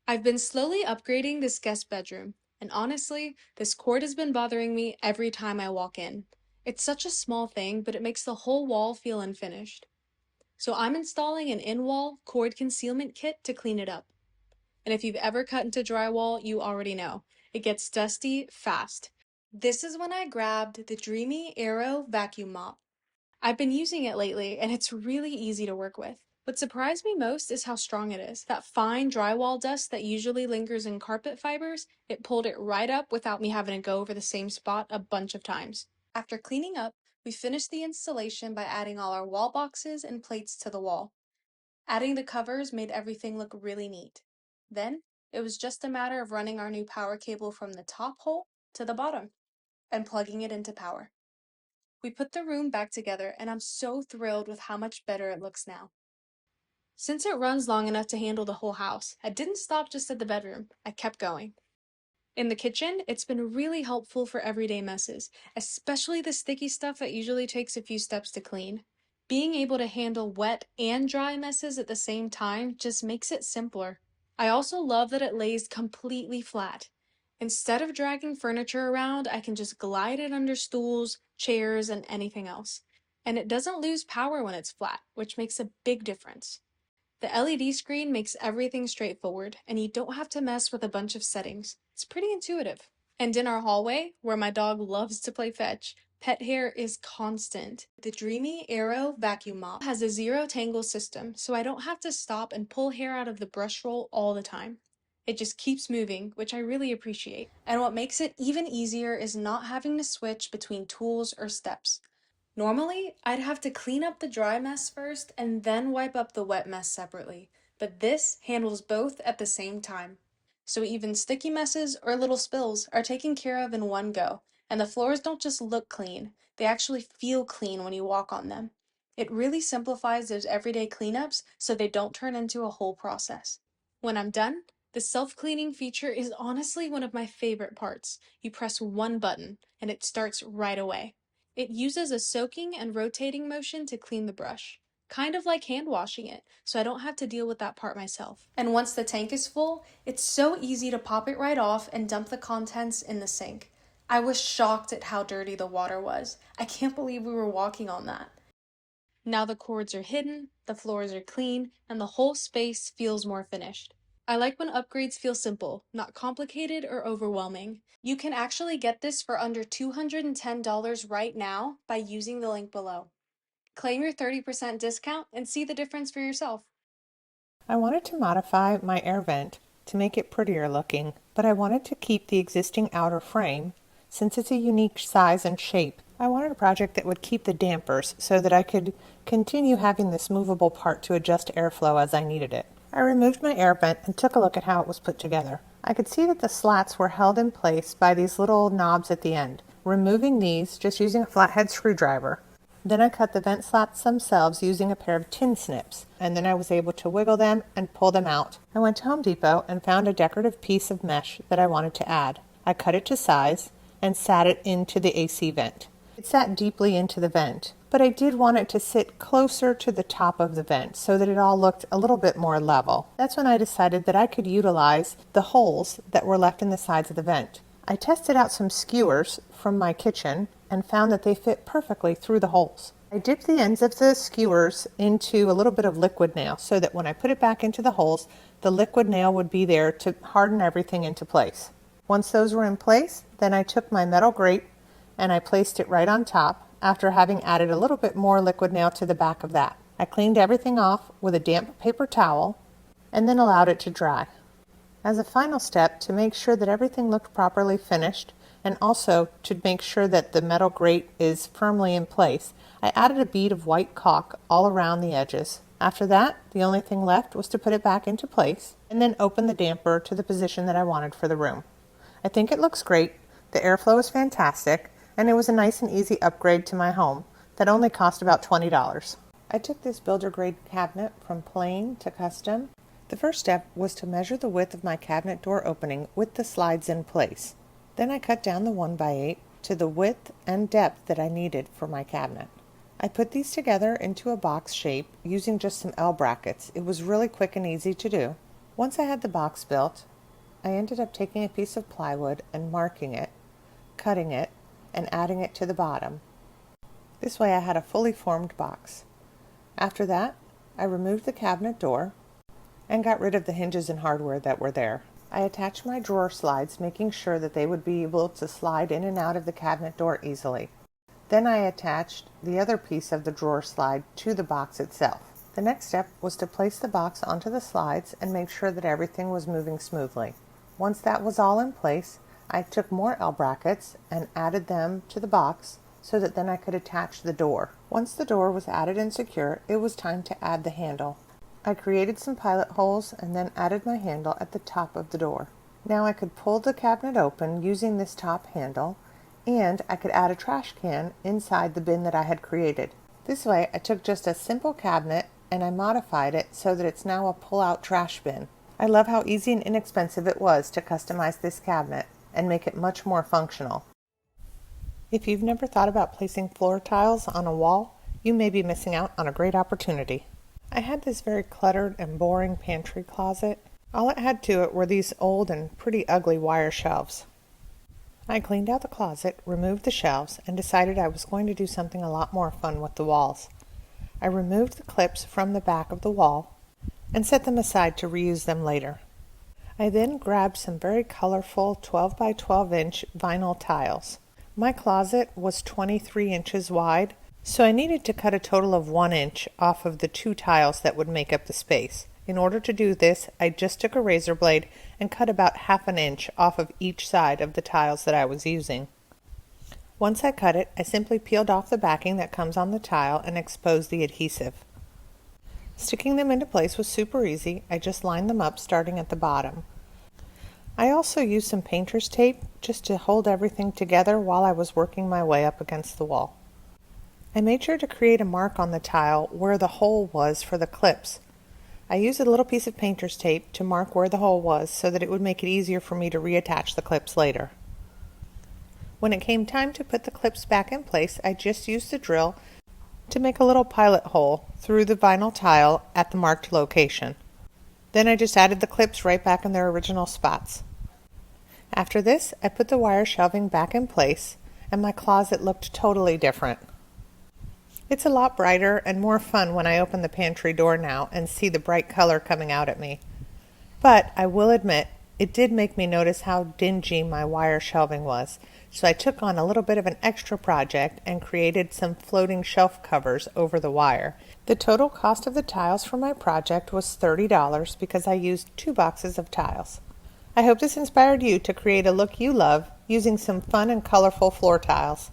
I've been slowly upgrading this guest bedroom, and honestly, this cord has been bothering me every time I walk in. It's such a small thing, but it makes the whole wall feel unfinished. So I'm installing an in-wall cord concealment kit to clean it up. And if you've ever cut into drywall, you already know. It gets dusty fast. This is when I grabbed the DREAME Aero Vacuum Mop. I've been using it lately, and it's really easy to work with. What surprised me most is how strong it is. That fine drywall dust that usually lingers in carpet fibers, it pulled it right up without me having to go over the same spot a bunch of times. After cleaning up, we finished the installation by adding all our wall boxes and plates to the wall. Adding the covers made everything look really neat. Then, it was just a matter of running our new power cable from the top hole to the bottom and plugging it into power. We put the room back together, and I'm so thrilled with how much better it looks now. Since it runs long enough to handle the whole house, I didn't stop just at the bedroom. I kept going. In the kitchen, it's been really helpful for everyday messes, especially the sticky stuff that usually takes a few steps to clean. Being able to handle wet and dry messes at the same time just makes it simpler. I also love that it lays completely flat. Instead of dragging furniture around, I can just glide it under stools, chairs, and anything else. And it doesn't lose power when it's flat, which makes a big difference. The LED screen makes everything straightforward, and you don't have to mess with a bunch of settings. It's pretty intuitive. And in our hallway, where my dog loves to play fetch, pet hair is constant. The DREAME Aero Vacuum Mop has a zero tangle system, so I don't have to stop and pull hair out of the brush roll all the time. It just keeps moving, which I really appreciate. And what makes it even easier is not having to switch between tools or steps. Normally, I'd have to clean up the dry mess first and then wipe up the wet mess separately, but this handles both at the same time. So even sticky messes or little spills are taken care of in one go, and the floors don't just look clean, they actually feel clean when you walk on them. It really simplifies those everyday cleanups so they don't turn into a whole process. When I'm done, the self-cleaning feature is honestly one of my favorite parts. You press one button, and it starts right away. It uses a soaking and rotating motion to clean the brush, kind of like hand washing it, so I don't have to deal with that part myself. And once the tank is full, it's so easy to pop it right off and dump the contents in the sink. I was shocked at how dirty the water was. I can't believe we were walking on that. Now the cords are hidden, the floors are clean, and the whole space feels more finished. I like when upgrades feel simple, not complicated or overwhelming. You can actually get this for under $210 right now by using the link below. Claim your 30% discount and see the difference for yourself. I wanted to modify my air vent to make it prettier looking, but I wanted to keep the existing outer frame since it's a unique size and shape. I wanted a project that would keep the dampers so that I could continue having this movable part to adjust airflow as I needed it. I removed my air vent and took a look at how it was put together. I could see that the slats were held in place by these little knobs at the end. Removing these just using a flathead screwdriver. Then I cut the vent slats themselves using a pair of tin snips, and then I was able to wiggle them and pull them out. I went to Home Depot and found a decorative piece of mesh that I wanted to add. I cut it to size and sat it into the AC vent. It sat deeply into the vent, but I did want it to sit closer to the top of the vent so that it all looked a little bit more level. That's when I decided that I could utilize the holes that were left in the sides of the vent. I tested out some skewers from my kitchen and found that they fit perfectly through the holes. I dipped the ends of the skewers into a little bit of liquid nail so that when I put it back into the holes, the liquid nail would be there to harden everything into place. Once those were in place, then I took my metal grate and I placed it right on top after having added a little bit more liquid nail to the back of that. I cleaned everything off with a damp paper towel and then allowed it to dry. As a final step, to make sure that everything looked properly finished, and also to make sure that the metal grate is firmly in place, I added a bead of white caulk all around the edges. After that, the only thing left was to put it back into place, and then open the damper to the position that I wanted for the room. I think it looks great, the airflow is fantastic, and it was a nice and easy upgrade to my home that only cost about $20. I took this builder grade cabinet from plain to custom. The first step was to measure the width of my cabinet door opening with the slides in place. Then I cut down the 1x8 to the width and depth that I needed for my cabinet. I put these together into a box shape using just some L brackets. It was really quick and easy to do. Once I had the box built, I ended up taking a piece of plywood and marking it, cutting it, and adding it to the bottom. This way I had a fully formed box. After that, I removed the cabinet door and got rid of the hinges and hardware that were there. I attached my drawer slides, making sure that they would be able to slide in and out of the cabinet door easily. Then I attached the other piece of the drawer slide to the box itself. The next step was to place the box onto the slides and make sure that everything was moving smoothly. Once that was all in place, I took more L brackets and added them to the box so that then I could attach the door. Once the door was added and secure, it was time to add the handle. I created some pilot holes and then added my handle at the top of the door. Now I could pull the cabinet open using this top handle, and I could add a trash can inside the bin that I had created. This way I took just a simple cabinet and I modified it so that it's now a pull-out trash bin. I love how easy and inexpensive it was to customize this cabinet and make it much more functional. If you've never thought about placing floor tiles on a wall, you may be missing out on a great opportunity. I had this very cluttered and boring pantry closet. All it had to it were these old and pretty ugly wire shelves. I cleaned out the closet, removed the shelves, and decided I was going to do something a lot more fun with the walls. I removed the clips from the back of the wall and set them aside to reuse them later. I then grabbed some very colorful 12 by 12 inch vinyl tiles. My closet was 23 inches wide, so I needed to cut a total of 1 inch off of the 2 tiles that would make up the space. In order to do this, I just took a razor blade and cut about half an inch off of each side of the tiles that I was using. Once I cut it, I simply peeled off the backing that comes on the tile and exposed the adhesive. Sticking them into place was super easy. I just lined them up starting at the bottom. I also used some painter's tape just to hold everything together while I was working my way up against the wall. I made sure to create a mark on the tile where the hole was for the clips. I used a little piece of painter's tape to mark where the hole was so that it would make it easier for me to reattach the clips later. When it came time to put the clips back in place, I just used the drill to make a little pilot hole through the vinyl tile at the marked location. Then I just added the clips right back in their original spots. After this, I put the wire shelving back in place, and my closet looked totally different. It's a lot brighter and more fun when I open the pantry door now and see the bright color coming out at me. But I will admit, it did make me notice how dingy my wire shelving was, so I took on a little bit of an extra project and created some floating shelf covers over the wire. The total cost of the tiles for my project was $30 because I used 2 boxes of tiles. I hope this inspired you to create a look you love using some fun and colorful floor tiles.